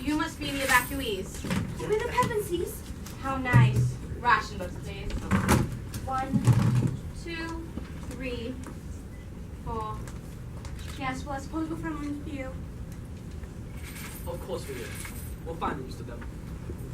you must be the evacuees. We're the Pevensies. How nice. Ration books, please. 1, 2, 3, 4. Yes, well, I suppose we're from one few. Of course we will. We'll find most of them.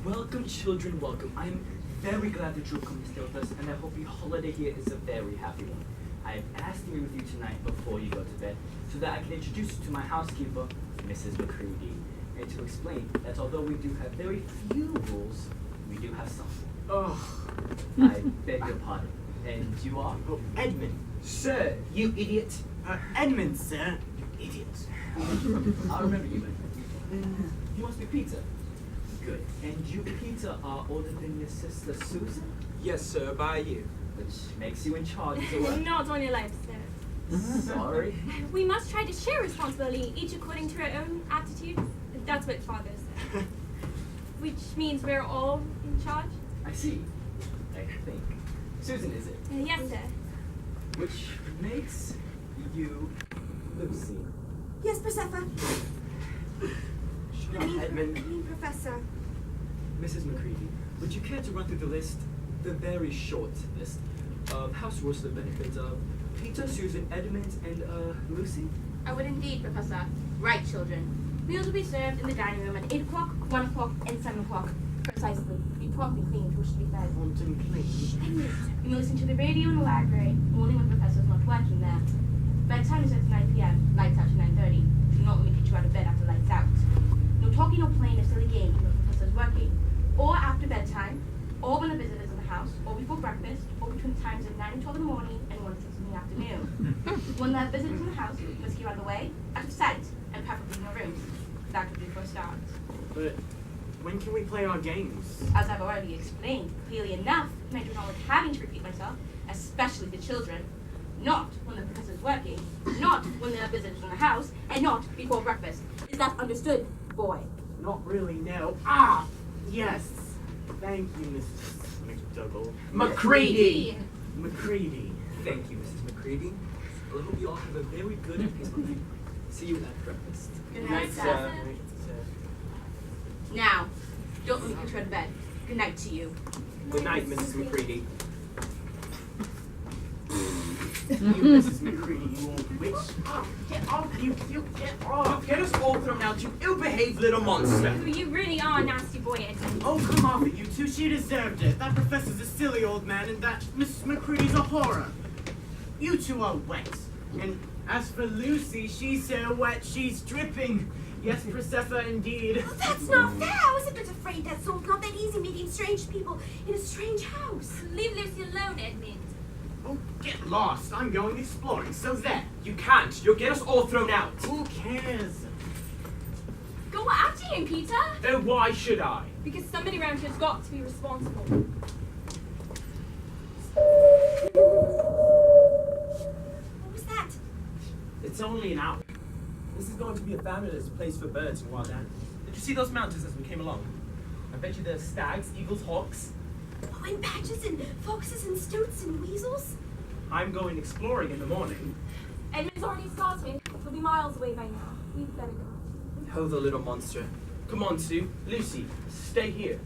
Welcome, children, welcome. I am very glad that you've come to stay with us, and I hope your holiday here is a very happy one. I have asked to be with you tonight before you go to bed, so that I can introduce you to my housekeeper, Mrs. McCready, and to explain that although we do have very few rules, we do have some. Oh, I beg your pardon. And you are? oh, Edmund. Sir, you idiot. Edmund, sir. You idiot. I remember you, man. You must be Peter. Good. And you, Peter, are older than your sister Susan? Yes, sir, by you. Which makes you in charge of the work. Not on your life, sir. Sorry. We must try to share responsibility, each according to our own aptitudes. That's what Father said. Which means we're all in charge? I see. I think. Susan, is it? Yes, sir. Which makes you Lucy. Yes, Persephone. Shut up, Edmund. I mean, Professor. Mrs. McCready, would you care to run through the list, the very short list, of house rules for the benefit of Peter, Susan, Edmund, and Lucy? I would indeed, Professor. Right, children. Meals will be served in the dining room at 8 o'clock, 1 o'clock, and 7 o'clock. Precisely. Be prompt and clean to wish to be fed. Want and clean. You may listen to the radio in the library, only when the professor's not working there. Bedtime is at 9 p.m., lights out to 9:30. Do not let me get you out of bed after lights out. No talking or playing a silly game when the professor's working. Or after bedtime, or when the visitor's in the house, or before breakfast, or between times of 9 and 12 in the morning and 1 and 6 in the afternoon. When the visitor's in the house, you must keep out of the way, out of sight, and preferably in your rooms. That would be for a start. But when can we play our games? As I've already explained clearly enough, I do not like having to repeat myself, especially to children. Not when the professor's working, not when there are visitors in the house, and not before breakfast. Is that understood, boy? Not really, no. Ah! Yes. Thank you, Mrs. McDougall. McCready! McCready. Thank you, Mrs. McCready. I hope you all have a very good and peaceful night. See you at breakfast. Good night, sir. Now, don't let me put you to bed. Good night to you. Good night, Mrs. McCready. You, Mrs. McCready, you old witch. Oh, get off, you get off. Get us all thrown out, you ill-behaved little monster. You really are a nasty boy, Edmund. Oh, come off it, you two. She deserved it. That professor's a silly old man, and that Mrs. McCready's a horror. You two are wet. And as for Lucy, she's so wet, she's dripping. Yes, Persephone, indeed. Oh, that's not fair. I was a bit afraid that soul's not that easy meeting strange people in a strange house. Leave Lucy alone, Edmund. Oh, get lost. I'm going exploring, so there. You can't. You'll get us all thrown out. Who cares? Go after him, Peter. Oh, why should I? Because somebody around here's got to be responsible. What was that? It's only an hour. This is going to be a fabulous place for birds and wild animals. Did you see those mountains as we came along? I bet you there's stags, eagles, hawks. Oh, and badgers and foxes and stoats and weasels? I'm going exploring in the morning. Edmund's already started. He'll be miles away by now. We'd better go. Oh, the little monster. Come on, Sue. Lucy, stay here.